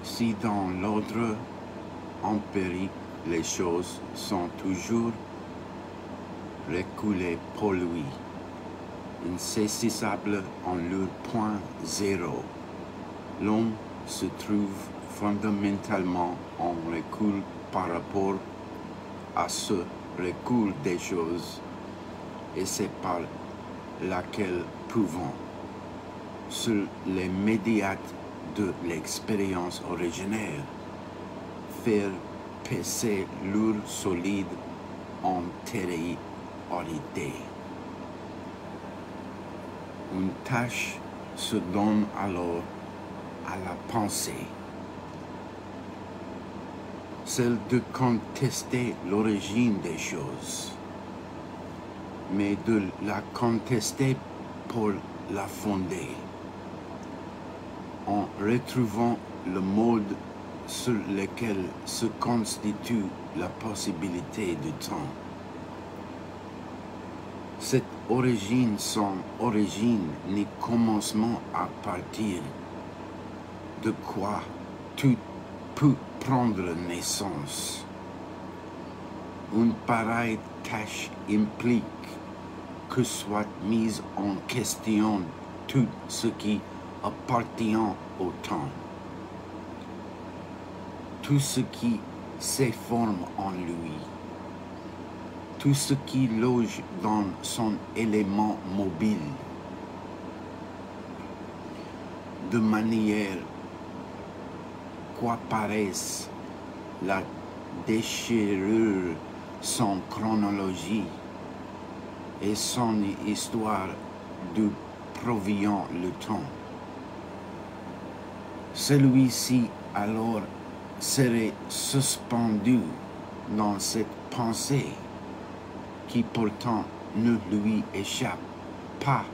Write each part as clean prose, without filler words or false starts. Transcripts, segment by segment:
Si dans l'ordre empirique les choses sont toujours reculées pour lui, insaisissables en leur point zéro, l'homme se trouve fondamentalement en recul par rapport à ce recul des choses, et c'est par laquelle pouvons, sur les médiates de l'expérience originaire, faire passer leur solide antériorité. Une tâche se donne alors à la pensée, celle de contester l'origine des choses, mais de la contester pour la fonder, en retrouvant le mode sur lequel se constitue la possibilité du temps. Cette origine sans origine ni commencement à partir de quoi tout peut prendre naissance. Une pareille tâche implique que soit mise en question tout ce qui appartient au temps, tout ce qui s'efforme en lui, tout ce qui loge dans son élément mobile, de manière qu'apparaisse la déchirure sans chronologie et son histoire d'où provient le temps. Celui-ci alors serait suspendu dans cette pensée qui pourtant ne lui échappe pas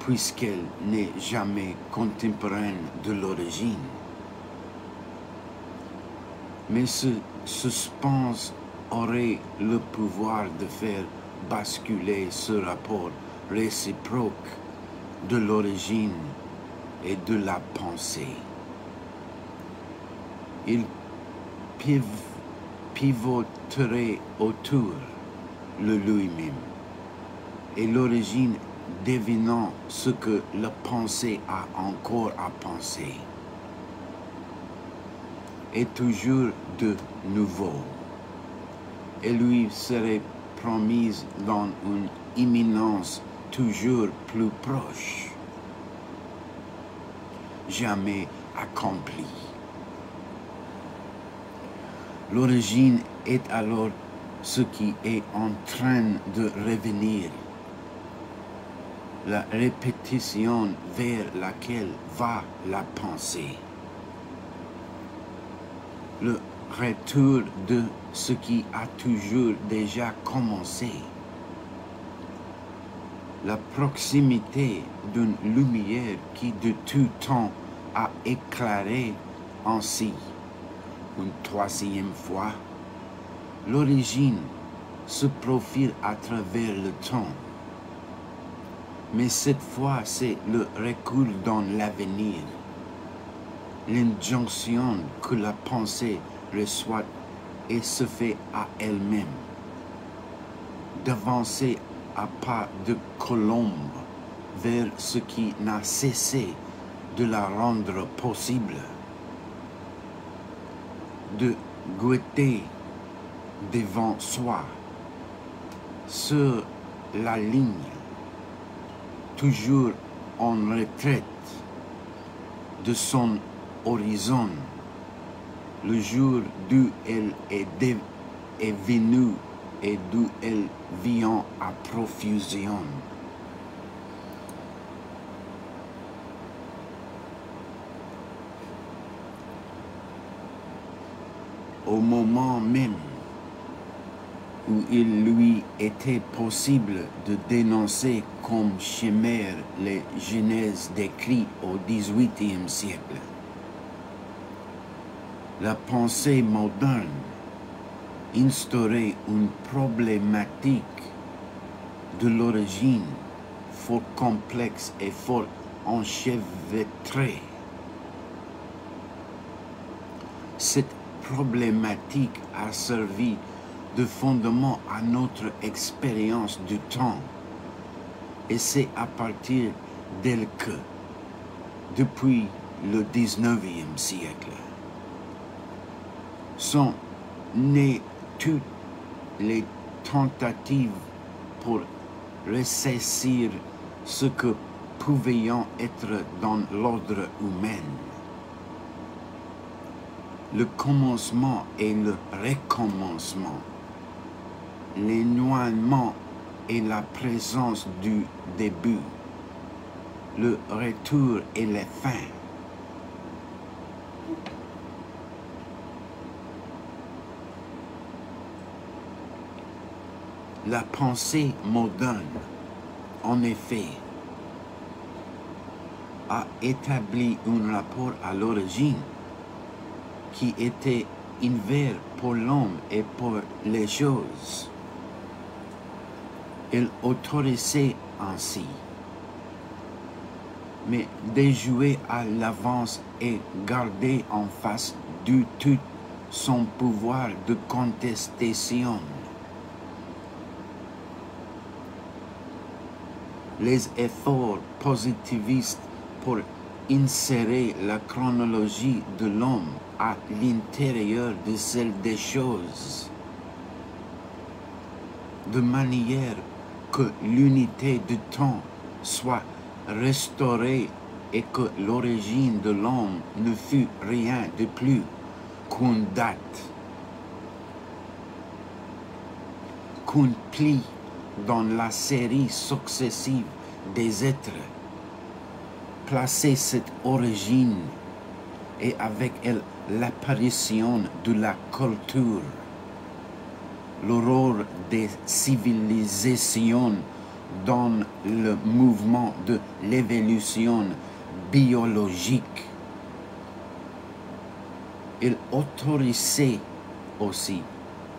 puisqu'elle n'est jamais contemporaine de l'origine. Mais ce suspense aurait le pouvoir de faire basculer ce rapport réciproque de l'origine et de la pensée. Il pivoterait autour de lui-même, et l'origine devinant ce que la pensée a encore à penser, et toujours de nouveau, et lui serait promise dans une imminence toujours plus proche, jamais accomplie. L'origine est alors ce qui est en train de revenir, la répétition vers laquelle va la pensée, le retour de ce qui a toujours déjà commencé, la proximité d'une lumière qui de tout temps a éclairé ainsi. Une troisième fois, l'origine se profile à travers le temps, mais cette fois c'est le recul dans l'avenir, l'injonction que la pensée reçoit et se fait à elle-même, d'avancer à pas de colombe vers ce qui n'a cessé de la rendre possible, de goûter devant soi, sur la ligne, toujours en retraite de son horizon, le jour d'où elle est venue et d'où elle vient à profusion. Au moment même où il lui était possible de dénoncer comme chimère les genèses décrites au XVIIIe siècle, la pensée moderne instaurait une problématique de l'origine fort complexe et fort enchevêtrée. Cette problématique a servi de fondement à notre expérience du temps. Et c'est à partir d'elle que, depuis le 19e siècle, sont nées toutes les tentatives pour ressaisir ce que pouvait être dans l'ordre humain. Le commencement et le recommencement, l'éloignement et la présence du début, le retour et la fin. La pensée moderne, en effet, a établi un rapport à l'origine qui était inverse pour l'homme et pour les choses. Elle autorisait ainsi, mais déjouer à l'avance et garder en face du tout son pouvoir de contestation. Les efforts positivistes pour insérer la chronologie de l'homme à l'intérieur de celle des choses, de manière que l'unité du temps soit restaurée et que l'origine de l'homme ne fût rien de plus qu'une date, qu'un pli dans la série successive des êtres. Placer cette origine et avec elle l'apparition de la culture, l'aurore des civilisations dans le mouvement de l'évolution biologique. Il autorisait aussi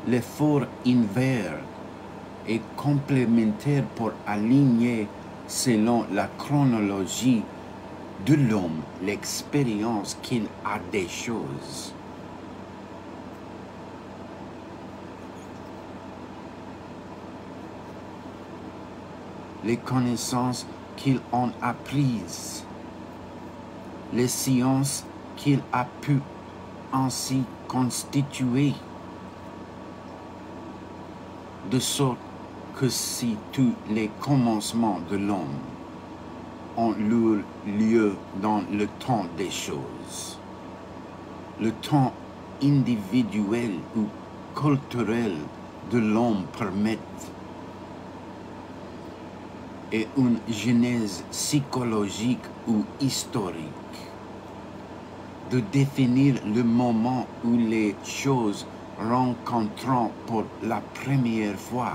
l'effort inverse et complémentaire pour aligner selon la chronologie de l'homme l'expérience qu'il a des choses. Les connaissances qu'il en a prises, les sciences qu'il a pu ainsi constituer, de sorte que si tous les commencements de l'homme ont leur lieu dans le temps des choses, le temps individuel ou culturel de l'homme permet et une genèse psychologique ou historique de définir le moment où les choses rencontrant pour la première fois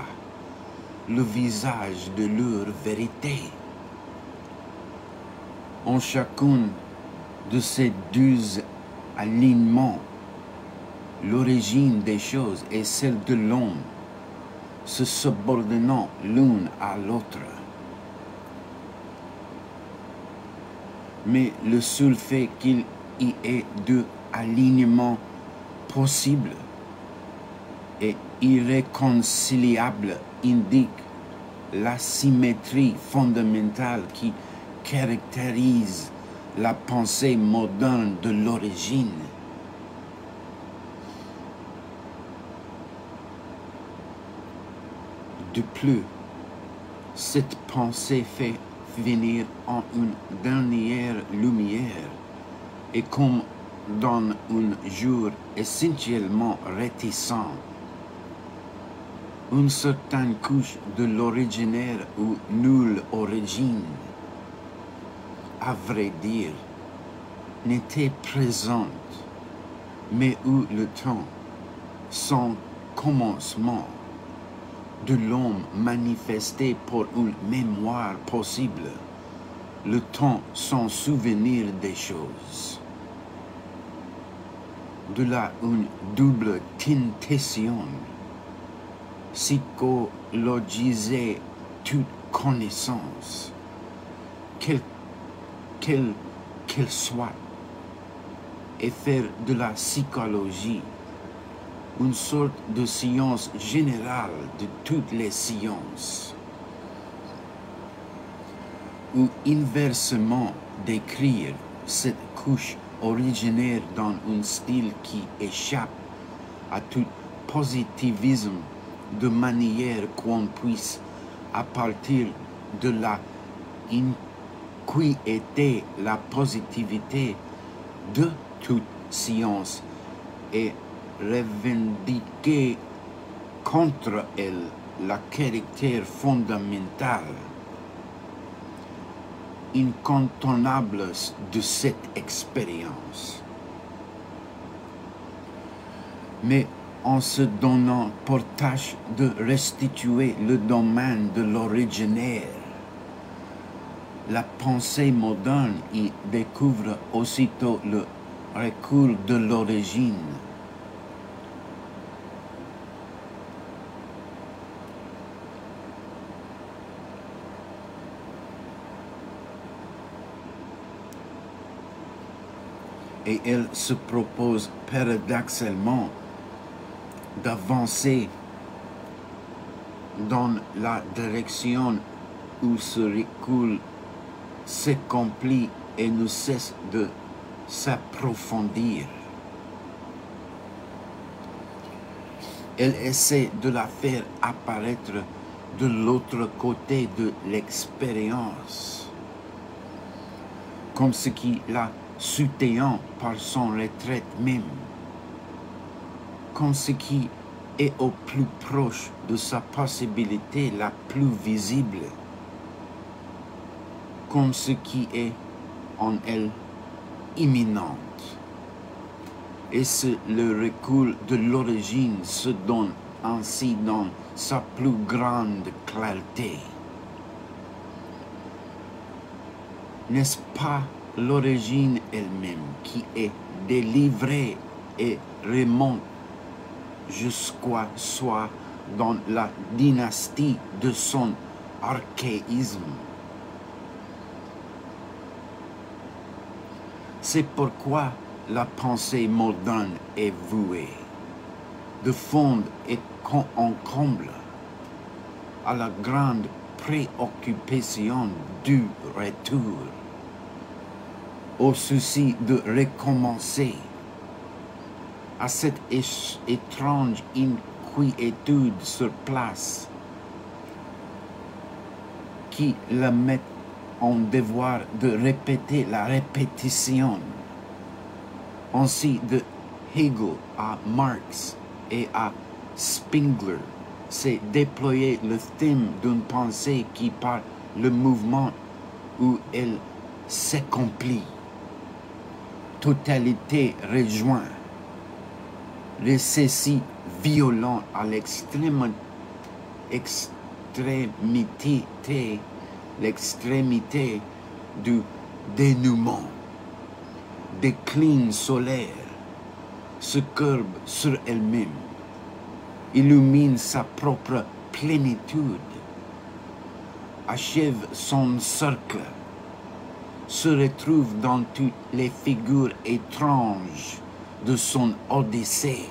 le visage de leur vérité. En chacun de ces deux alignements, l'origine des choses est celle de l'homme, se subordonnant l'une à l'autre. Mais le seul fait qu'il y ait deux alignements possibles et irréconciliables indique la symétrie fondamentale qui caractérise la pensée moderne de l'origine. De plus, cette pensée fait venir en une dernière lumière et comme dans un jour essentiellement réticent, une certaine couche de l'originaire ou nulle origine, à vrai dire, n'était présente, mais où le temps, sans commencement, de l'homme manifesté pour une mémoire possible, le temps sans souvenir des choses. De là une double tentation, psychologiser toute connaissance, quelle qu'elle soit, et faire de la psychologie une sorte de science générale de toutes les sciences, ou inversement d'écrire cette couche originaire dans un style qui échappe à tout positivisme de manière qu'on puisse, à partir de la inquiéter la positivité de toute science et revendiquer contre elle la caractère fondamental incontournable de cette expérience. Mais en se donnant pour tâche de restituer le domaine de l'originaire, la pensée moderne y découvre aussitôt le recul de l'origine. Et elle se propose paradoxalement d'avancer dans la direction où ce recul s'accomplit et ne cesse de s'approfondir. Elle essaie de la faire apparaître de l'autre côté de l'expérience, comme ce qui la soutient par son retraite même, comme ce qui est au plus proche de sa possibilité la plus visible, comme ce qui est en elle imminente. Et le recul de l'origine se donne ainsi dans sa plus grande clarté. N'est-ce pas l'origine elle-même qui est délivrée et remonte jusqu'à soi dans la dynastie de son archaïsme? C'est pourquoi la pensée moderne est vouée, de fond et en comble, à la grande préoccupation du retour, au souci de recommencer, à cette étrange inquiétude sur place qui la met en devoir de répéter la répétition. Ainsi, de Hegel à Marx et à Spengler, c'est déployer le thème d'une pensée qui, par le mouvement où elle s'accomplit, totalité rejoint, récessi violent à l'extrémité du dénouement, décline solaire, se courbe sur elle-même, illumine sa propre plénitude, achève son cercle, se retrouve dans toutes les figures étranges de son Odyssée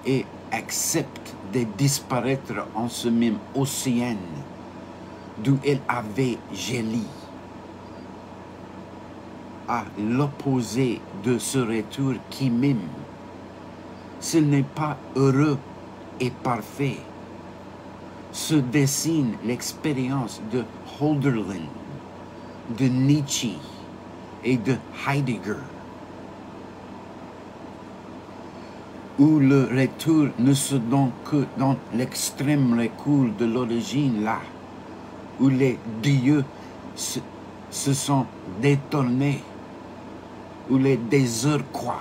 et accepte de disparaître en ce même océan d'où elle avait géli. À l'opposé de ce retour qui même, s'il n'est pas heureux et parfait, se dessine l'expérience de Hölderlin, de Nietzsche et de Heidegger, où le retour ne se donne que dans l'extrême recul de l'origine, là où les dieux se sont détournés, où les déserts croient,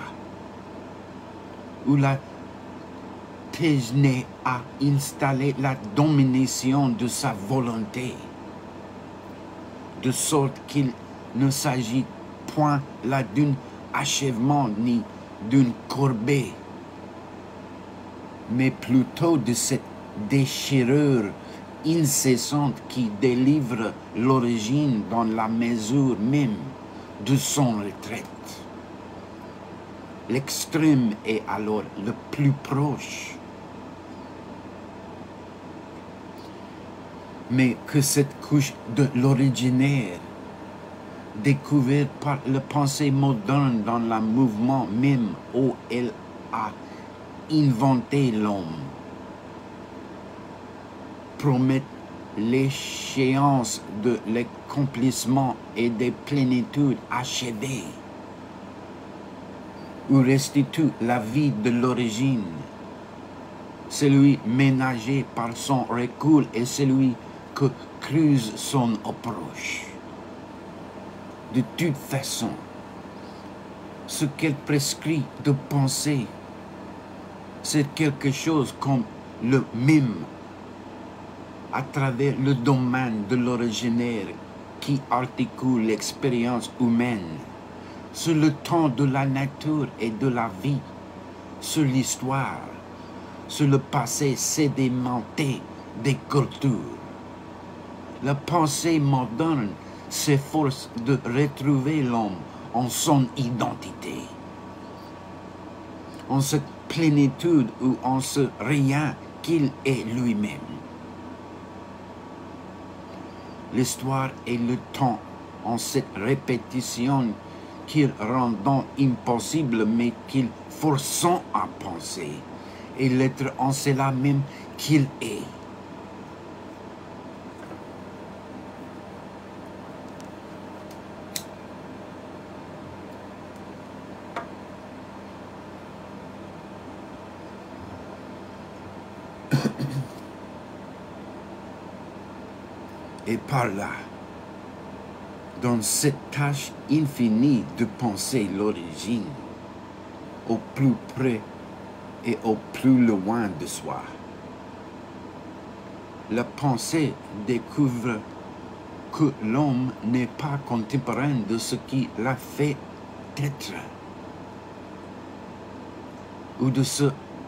où la Tégenée a installé la domination de sa volonté, de sorte qu'il ne s'agit point là d'un achèvement ni d'une courbée, mais plutôt de cette déchirure incessante qui délivre l'origine dans la mesure même de son retraite. l'extrême est alors le plus proche. Mais que cette couche de l'originaire, découverte par la pensée moderne dans le mouvement même où elle a inventé l'homme, promet l'échéance de l'accomplissement et des plénitudes achevées, ou restitue la vie de l'origine, celui ménagé par son recul et celui que creuse son approche. De toute façon, ce qu'elle prescrit de penser, c'est quelque chose comme le même à travers le domaine de l'originaire qui articule l'expérience humaine, sur le temps de la nature et de la vie, sur l'histoire, sur le passé sédimenté des cultures. La pensée moderne s'efforce de retrouver l'homme en son identité, en cette plénitude ou en ce rien qu'il est lui-même. L'histoire et le temps en cette répétition qu'il rendant impossible mais qu'il forçant à penser, et l'être en cela même qu'il est. Et par là, dans cette tâche infinie de penser l'origine, au plus près et au plus loin de soi, la pensée découvre que l'homme n'est pas contemporain de ce qui l'a fait être, ou de ce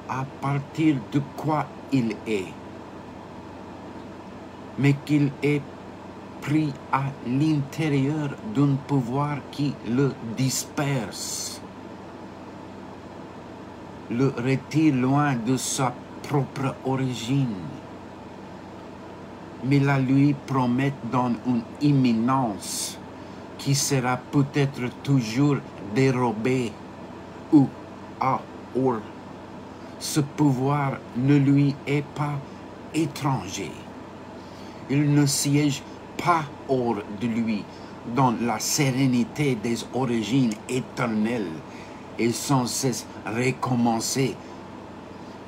à partir de quoi il est, mais qu'il est pris à l'intérieur d'un pouvoir qui le disperse, le retire loin de sa propre origine, mais la lui promet dans une imminence qui sera peut-être toujours dérobée ou or. Ce pouvoir ne lui est pas étranger. Il ne siège pas hors de lui dans la sérénité des origines éternelles et sans cesse recommencer,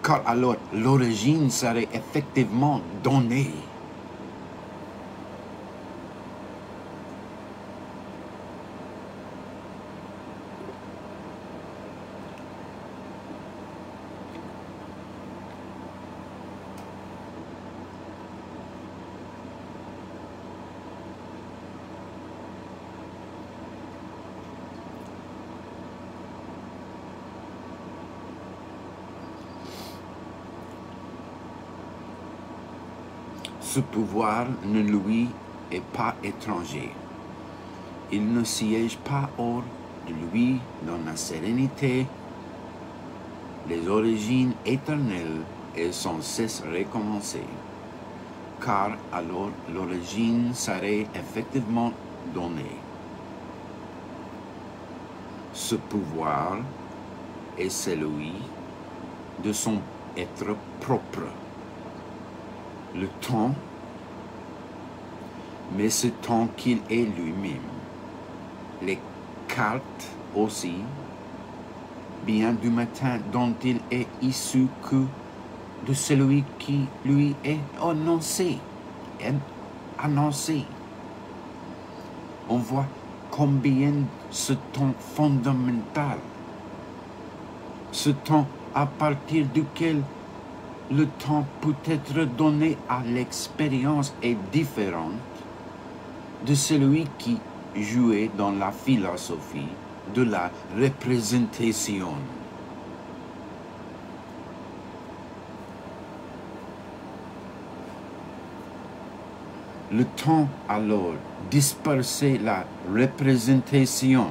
car alors l'origine serait effectivement donnée. Ce pouvoir ne lui est pas étranger. Il ne siège pas hors de lui dans la sérénité, les origines éternelles et sans cesse recommencer, car alors l'origine serait effectivement donnée. Ce pouvoir est celui de son être propre. Le temps, mais ce temps qu'il est lui-même. Les cartes aussi, bien du matin dont il est issu que de celui qui lui est annoncé. On voit combien ce temps fondamental, ce temps à partir duquel le temps peut être donné à l'expérience est différente de celui qui jouait dans la philosophie de la représentation. Le temps alors dispersait la représentation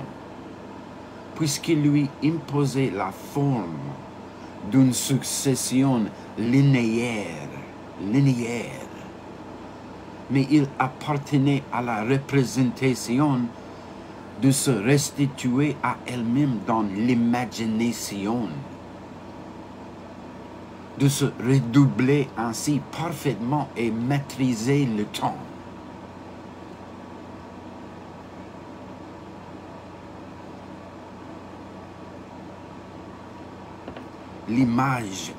puisqu'il lui imposait la forme d'une succession linéaire, mais il appartenait à la représentation de se restituer à elle-même dans l'imagination, de se redoubler ainsi parfaitement et maîtriser le temps. L'image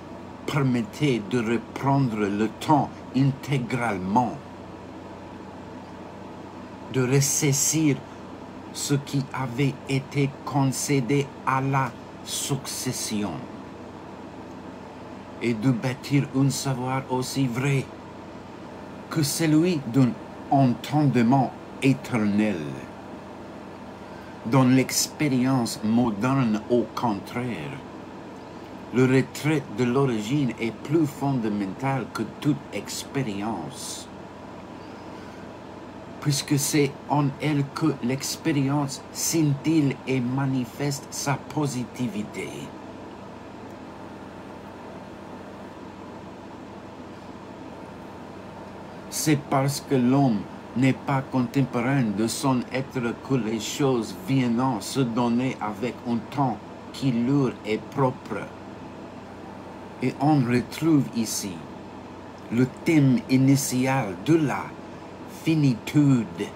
permettait de reprendre le temps intégralement, de ressaisir ce qui avait été concédé à la succession et de bâtir un savoir aussi vrai que celui d'un entendement éternel, dont l'expérience moderne, au contraire, le retrait de l'origine est plus fondamental que toute expérience, puisque c'est en elle que l'expérience scintille et manifeste sa positivité. C'est parce que l'homme n'est pas contemporain de son être que les choses viennent se donner avec un temps qui leur est propre. Et on retrouve ici le thème initial de la finitude.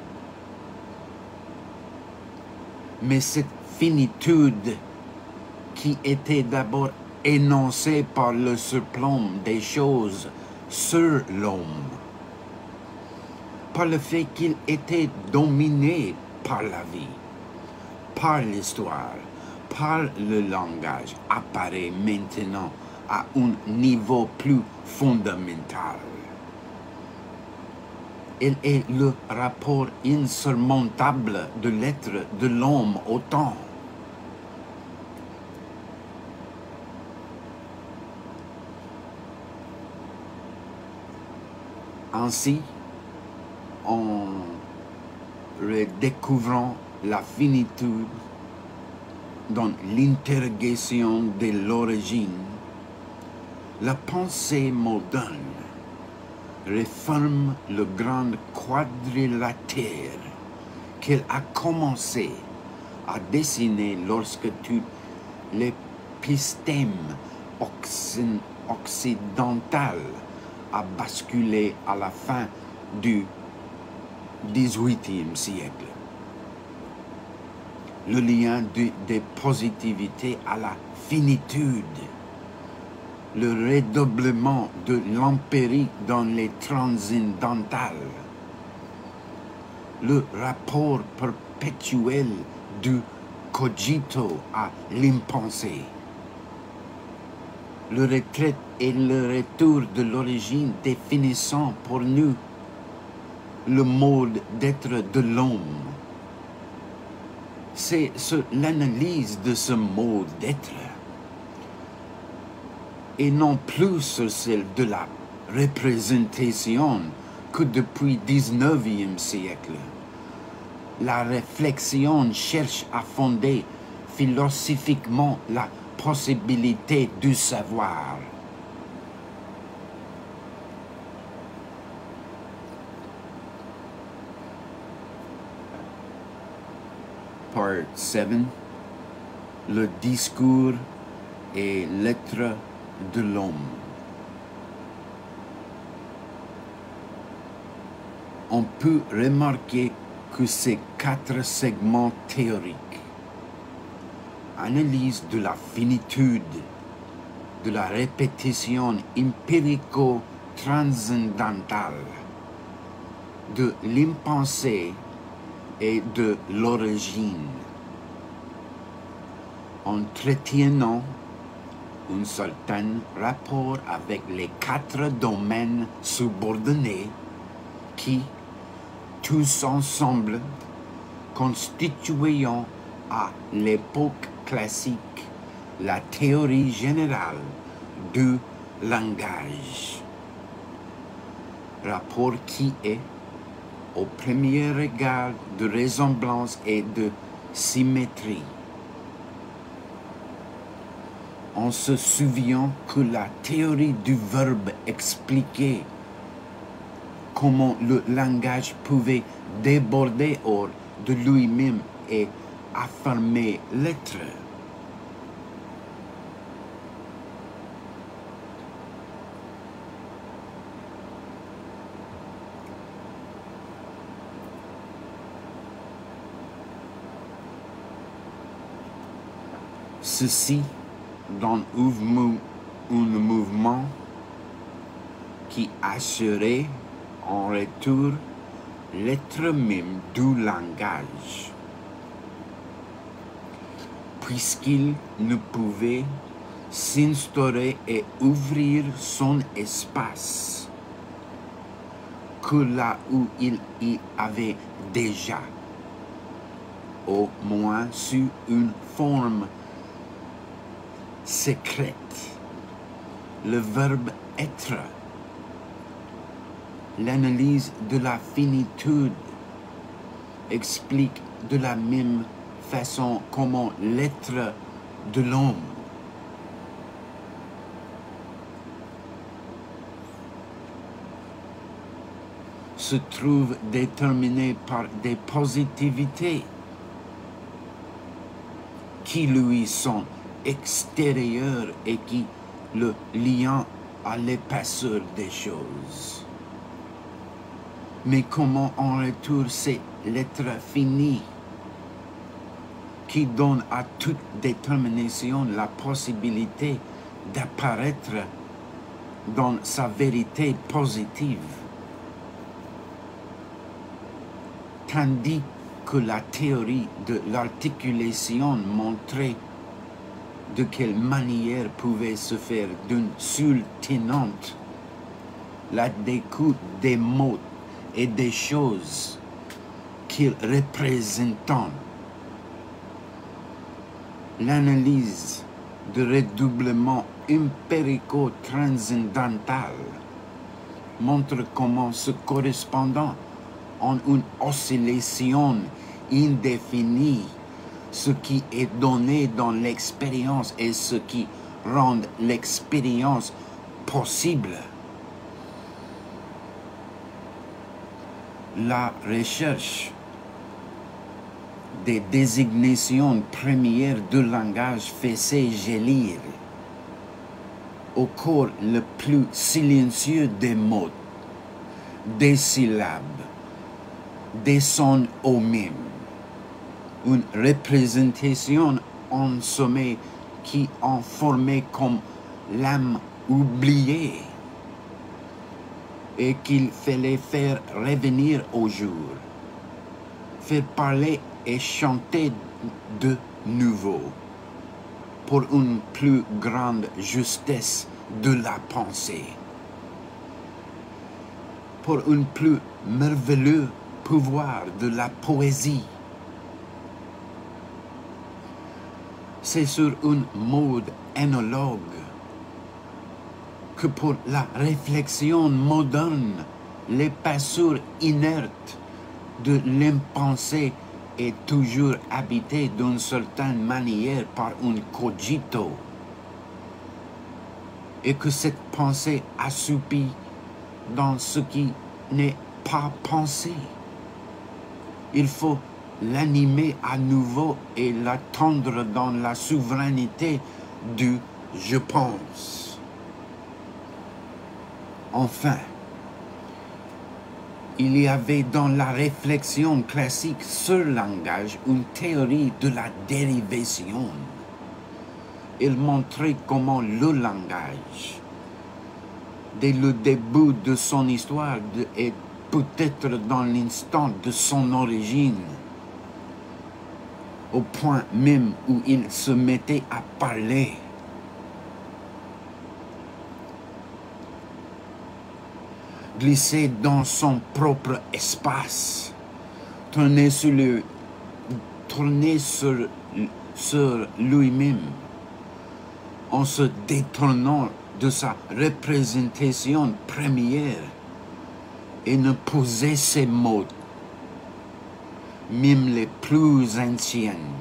Mais cette finitude qui était d'abord énoncée par le surplomb des choses sur l'homme, par le fait qu'il était dominé par la vie, par l'histoire, par le langage, apparaît maintenant à un niveau plus fondamental. Elle est le rapport insurmontable de l'être de l'homme au temps. Ainsi, en redécouvrant la finitude dans l'interrogation de l'origine, la pensée moderne réforme le grand quadrilatère qu'elle a commencé à dessiner lorsque tout l'épistème occidental a basculé à la fin du XVIIIe siècle. Le lien des positivités à la finitude, le redoublement de l'empirique dans les transcendantales, le rapport perpétuel du cogito à l'impensé, le retrait et le retour de l'origine définissant pour nous le mode d'être de l'homme. C'est sur l'analyse de ce mode d'être et non plus sur celle de la représentation que depuis le XIXe siècle, la réflexion cherche à fonder philosophiquement la possibilité du savoir. Part 7. Le discours et l'être de l'homme. On peut remarquer que ces 4 segments théoriques, analyse de la finitude, de la répétition empirico-transcendantale, de l'impensé et de l'origine, entretenant un certain rapport avec les 4 domaines subordonnés qui, tous ensemble, constituant à l'époque classique la théorie générale du langage. Rapport qui est, au premier regard, de ressemblance et de symétrie, en se souvenant que la théorie du verbe expliquait comment le langage pouvait déborder hors de lui-même et affirmer l'être. Ceci dans un mouvement qui assurait en retour l'être même du langage, puisqu'il ne pouvait s'instaurer et ouvrir son espace que là où il y avait déjà, au moins sous une forme secrète, le verbe être. L'analyse de la finitude explique de la même façon comment l'être de l'homme se trouve déterminé par des positivités qui lui sont extérieures et qui le lient à l'épaisseur des choses. Mais comment en retour c'est l'être fini qui donne à toute détermination la possibilité d'apparaître dans sa vérité positive, tandis que la théorie de l'articulation montrait de quelle manière pouvait se faire d'une seule tenante la découte des mots et des choses qu'ils représentent. L'analyse de redoublement empirico-transcendantal montre comment ce correspondant en une oscillation indéfinie, ce qui est donné dans l'expérience et ce qui rend l'expérience possible. La recherche des désignations premières du langage faisait gélir au corps le plus silencieux des mots, des syllabes, des sons eux-mêmes, une représentation en sommeil qui en formait comme l'âme oubliée et qu'il fallait faire revenir au jour, faire parler et chanter de nouveau pour une plus grande justesse de la pensée, pour un plus merveilleux pouvoir de la poésie. C'est sur une mode analogue que pour la réflexion moderne, l'épaisseur inerte de l'impensé est toujours habité d'une certaine manière par un cogito, et que cette pensée assoupie dans ce qui n'est pas pensé. Il faut l'animer à nouveau et l'attendre dans la souveraineté du « je pense ». Enfin, il y avait dans la réflexion classique sur le langage une théorie de la dérivation. Il montrait comment le langage, dès le début de son histoire et peut-être dans l'instant de son origine, au point même où il se mettait à parler, glissait dans son propre espace, tournait sur lui-même, en se détournant de sa représentation première et ne posait ses mots, même les plus anciennes,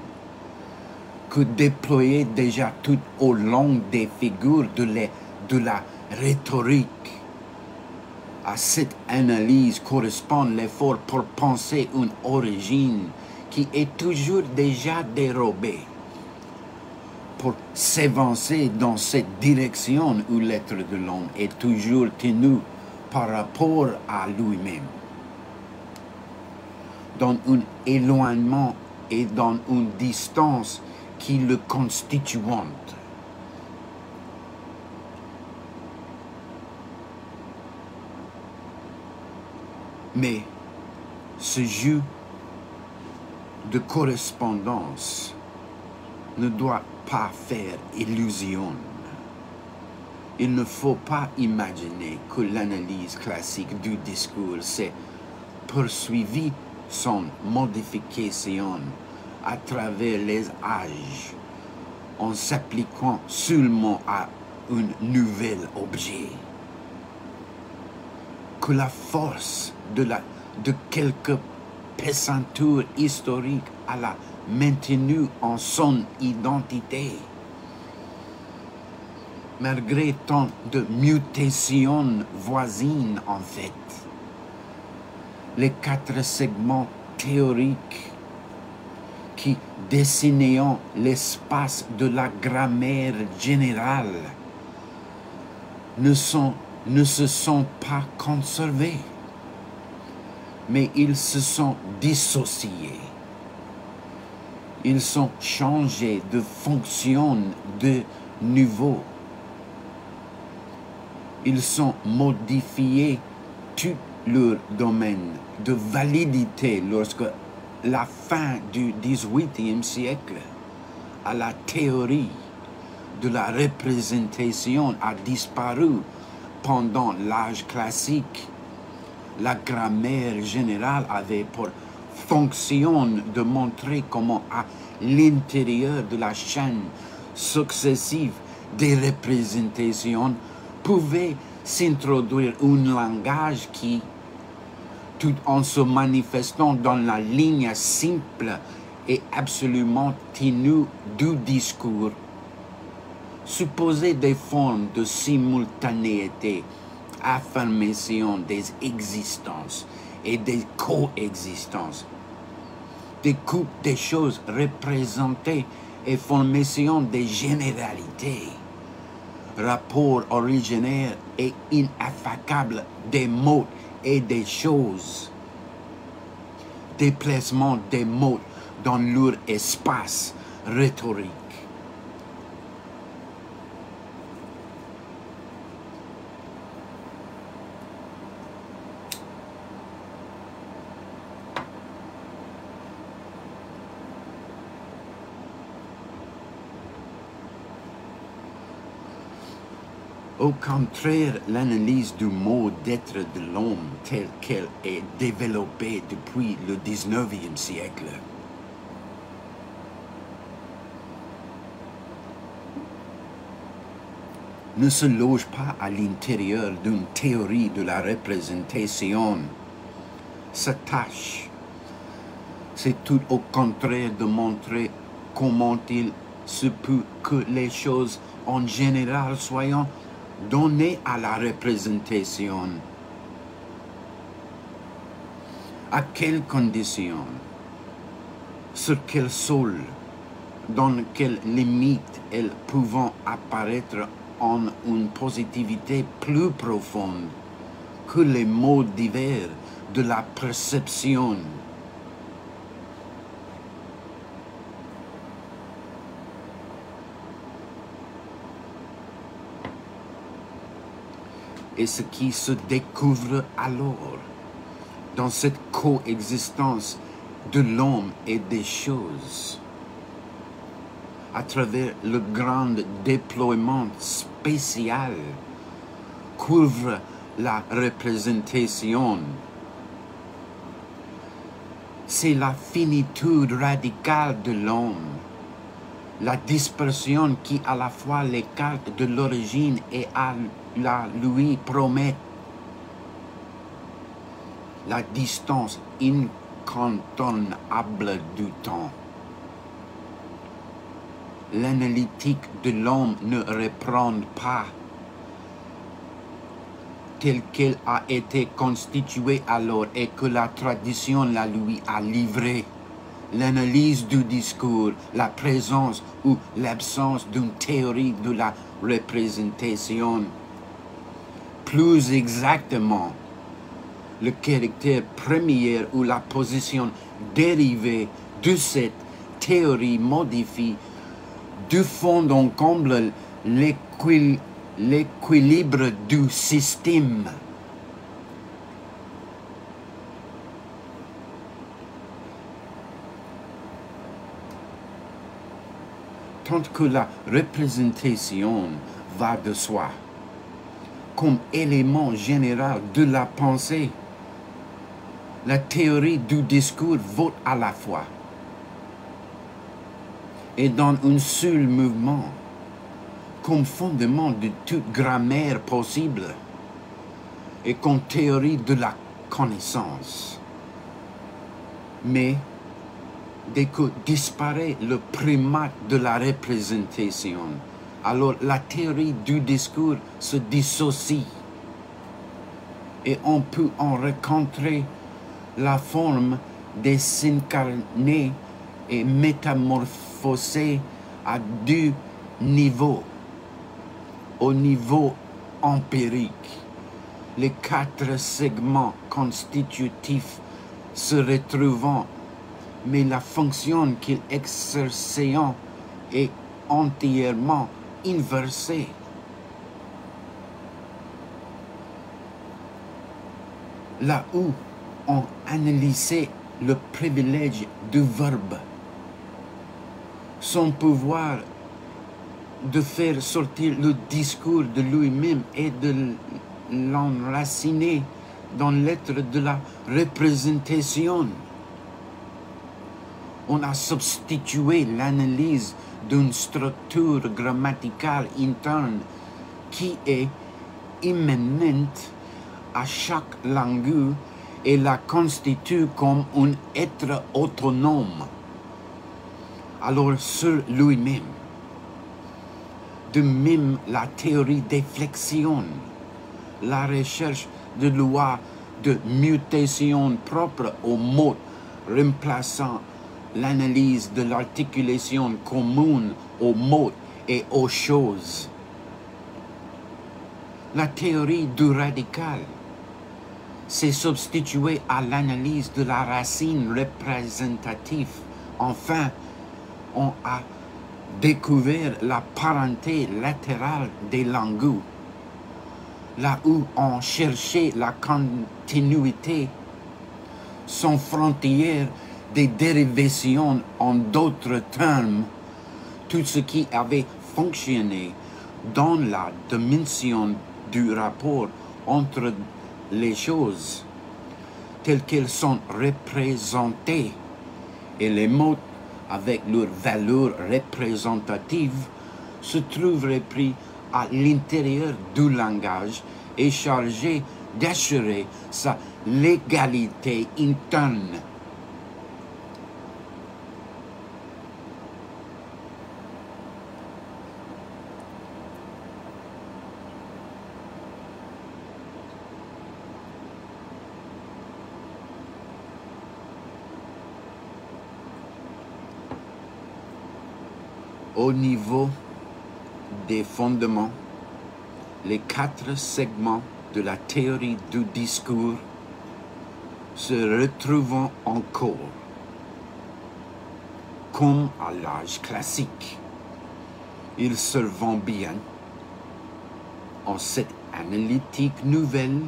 que déployait déjà tout au long des figures de la rhétorique. À cette analyse correspond l'effort pour penser une origine qui est toujours déjà dérobée, pour s'avancer dans cette direction où l'être de l'homme est toujours tenu par rapport à lui-même, dans un éloignement et dans une distance qui le constituante. Mais ce jeu de correspondance ne doit pas faire illusion. Il ne faut pas imaginer que l'analyse classique du discours s'est poursuivie sans modification à travers les âges, en s'appliquant seulement à un nouvel objet. Que la force de quelques pesantures historiques à la maintenue en son identité. Malgré tant de mutations voisines en fait, les 4 segments théoriques qui dessinaient l'espace de la grammaire générale ne se sont pas conservés, mais ils se sont dissociés. Ils sont changés de fonction de niveau. Ils sont modifiés tout leur domaine de validité lorsque la fin du XVIIIe siècle à la théorie de la représentation a disparu pendant l'âge classique. La grammaire générale avait pour fonction de montrer comment à l'intérieur de la chaîne successive des représentations pouvait s'introduire un langage qui, tout en se manifestant dans la ligne simple et absolument ténue du discours, supposait des formes de simultanéité, affirmation des existences et des coexistences, des coupes des choses représentées et formation des généralités, rapport originaire et inaffacable des mots et des choses, déplacement des mots dans leur espace rhétorique. Au contraire, l'analyse du mode d'être de l'homme telle qu'elle est développée depuis le XIXe siècle ne se loge pas à l'intérieur d'une théorie de la représentation. Sa tâche, c'est tout au contraire de montrer comment il se peut que les choses en général soient données à la représentation. À quelles conditions, sur quel sol, dans quelles limites elles pouvant apparaître en une positivité plus profonde que les modes divers de la perception. Et ce qui se découvre alors, dans cette coexistence de l'homme et des choses, à travers le grand déploiement spécial qu'ouvre la représentation, c'est la finitude radicale de l'homme, la dispersion qui à la fois l'écarte de l'origine et la lui promet, la distance incontournable du temps. l'analytique de l'homme ne reprend pas telle qu'elle a été constituée alors et que la tradition la lui a livrée. L'analyse du discours, la présence ou l'absence d'une théorie de la représentation. Plus exactement, le caractère premier ou la position dérivée de cette théorie modifie du fond en comble l'équilibre du système. Tant que la représentation va de soi, comme élément général de la pensée, la théorie du discours vaut à la fois. Et dans un seul mouvement, comme fondement de toute grammaire possible et comme théorie de la connaissance. Mais dès que disparaît le primat de la représentation, alors la théorie du discours se dissocie et on peut en rencontrer la forme désincarnée et métamorphosée à deux niveaux. Au niveau empirique, les 4 segments constitutifs se retrouvant, mais la fonction qu'ils exerçaient est entièrement inversée. Là où on analysait le privilège du verbe, son pouvoir de faire sortir le discours de lui-même et de l'enraciner dans l'être de la représentation. On a substitué l'analyse d'une structure grammaticale interne qui est immanente à chaque langue et la constitue comme un être autonome, alors sur lui-même. De même, la théorie des flexions, la recherche de lois de mutation propres aux mots, remplaçant l'analyse de l'articulation commune aux mots et aux choses. La théorie du radical s'est substituée à l'analyse de la racine représentative. Enfin, on a découvert la parenté latérale des langues, là où on cherchait la continuité sans frontière des dérivations, en d'autres termes, tout ce qui avait fonctionné dans la dimension du rapport entre les choses telles qu'elles sont représentées et les mots avec leur valeur représentative se trouvent repris à l'intérieur du langage et chargés d'assurer sa légalité interne. Au niveau des fondements, les 4 segments de la théorie du discours se retrouvent encore, comme à l'âge classique. Ils servent bien en cette analytique nouvelle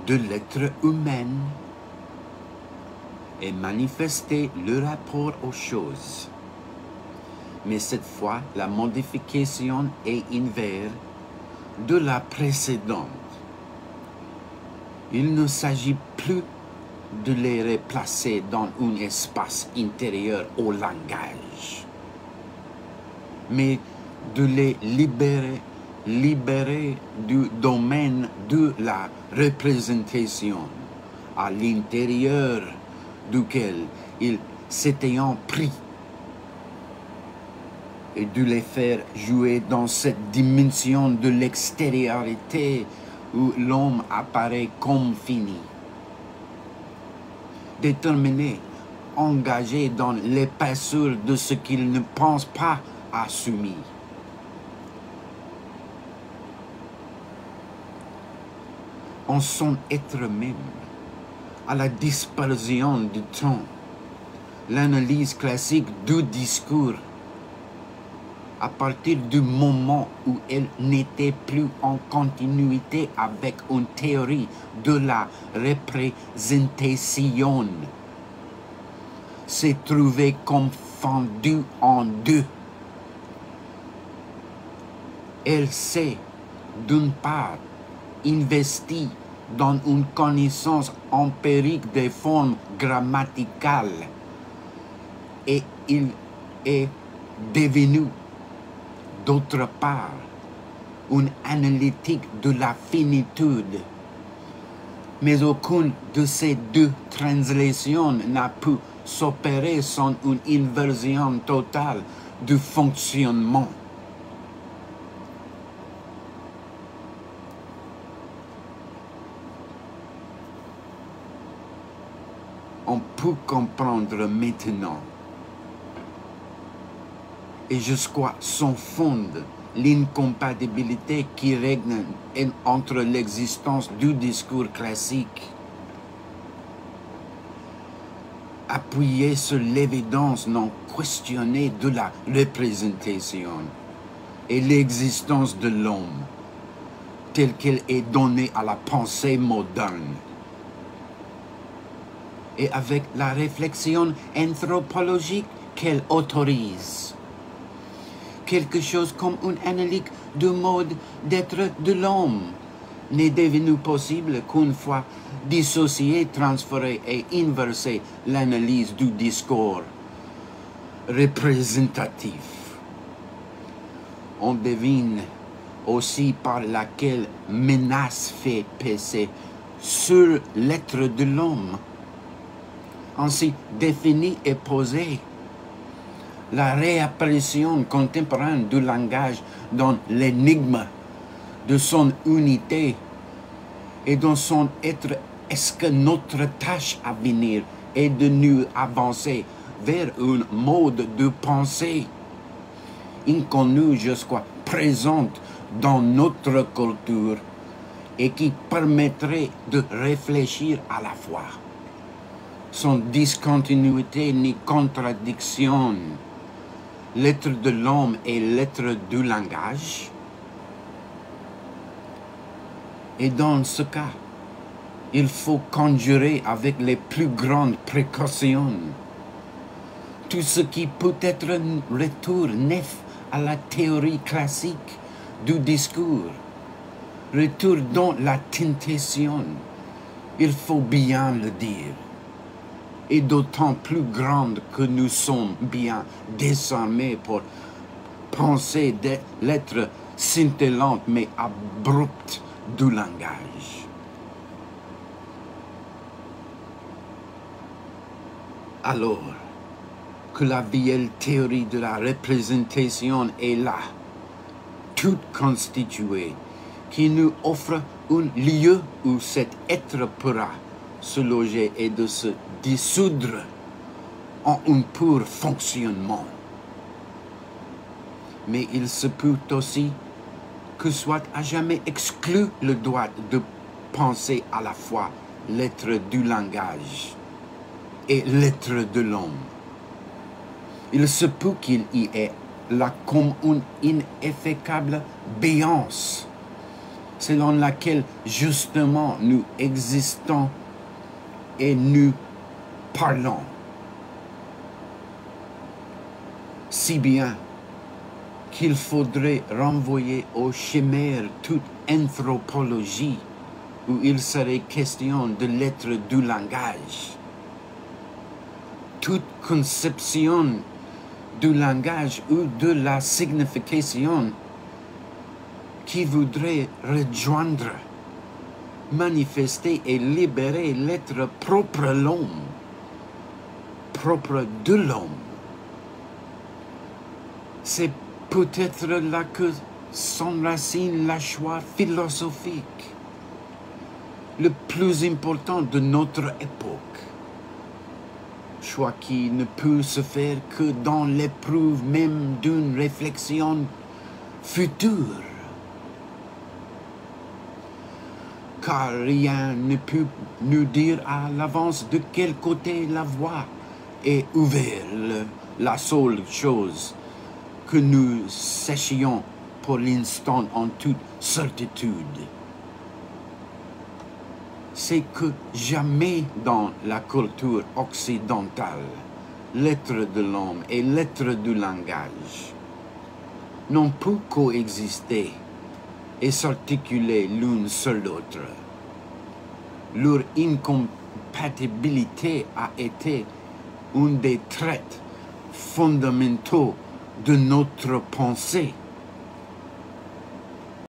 de l'être humain et manifester le rapport aux choses. Mais cette fois, la modification est inverse de la précédente. Il ne s'agit plus de les replacer dans un espace intérieur au langage, mais de les libérer du domaine de la représentation, à l'intérieur duquel ils s'étaient pris. et de les faire jouer dans cette dimension de l'extériorité où l'homme apparaît comme fini. Déterminé, engagé dans l'épaisseur de ce qu'il ne pense pas assumer. En son être même, à la dispersion du temps, l'analyse classique du discours, à partir du moment où elle n'était plus en continuité avec une théorie de la représentation, s'est trouvée comme fendue en deux. Elle s'est, d'une part, investie dans une connaissance empirique des formes grammaticales et il est devenu, d'autre part, une analytique de la finitude. Mais aucune de ces deux translations n'a pu s'opérer sans une inversion totale du fonctionnement. On peut comprendre maintenant et jusqu'à son fond l'incompatibilité qui règne entre l'existence du discours classique, appuyé sur l'évidence non questionnée de la représentation, et l'existence de l'homme, telle qu'elle est donnée à la pensée moderne. Et avec la réflexion anthropologique qu'elle autorise. Quelque chose comme une analyse du mode d'être de l'homme n'est devenu possible qu'une fois dissocié, transféré et inversé l'analyse du discours représentatif. On devine aussi par laquelle menace fait peser sur l'être de l'homme, ainsi définie et posée. La réapparition contemporaine du langage dans l'énigme de son unité et dans son être. Est-ce que notre tâche à venir est de nous avancer vers un mode de pensée inconnu jusqu'à présent dans notre culture et qui permettrait de réfléchir à la fois sans discontinuité ni contradiction, l'être de l'homme et l'être du langage? Et dans ce cas, il faut conjurer avec les plus grandes précautions tout ce qui peut être un retour neuf à la théorie classique du discours, retour dans la tentation, il faut bien le dire, et d'autant plus grande que nous sommes bien désarmés pour penser de l'être scintillante mais abrupte du langage. Alors que la vieille théorie de la représentation est là, toute constituée, qui nous offre un lieu où cet être pourra se loger et de se dissoudre en un pur fonctionnement. Mais il se peut aussi que soit à jamais exclu le droit de penser à la fois l'être du langage et l'être de l'homme. Il se peut qu'il y ait là comme une ineffecable béance selon laquelle justement nous existons et nous parlons. Si bien qu'il faudrait renvoyer aux chimères toute anthropologie où il serait question de l'être du langage. Toute conception du langage ou de la signification qui voudrait rejoindre, manifester et libérer l'être propre à l'homme, propre de l'homme. C'est peut-être là que s'enracine la choix philosophique, le plus important de notre époque. Choix qui ne peut se faire que dans l'épreuve même d'une réflexion future. Car rien ne peut nous dire à l'avance de quel côté la voie est ouverte, la seule chose que nous sachions pour l'instant en toute certitude, c'est que jamais dans la culture occidentale, l'être de l'homme et l'être du langage n'ont pu coexister et s'articuler l'une sur l'autre. Leur incompatibilité a été un des traits fondamentaux de notre pensée.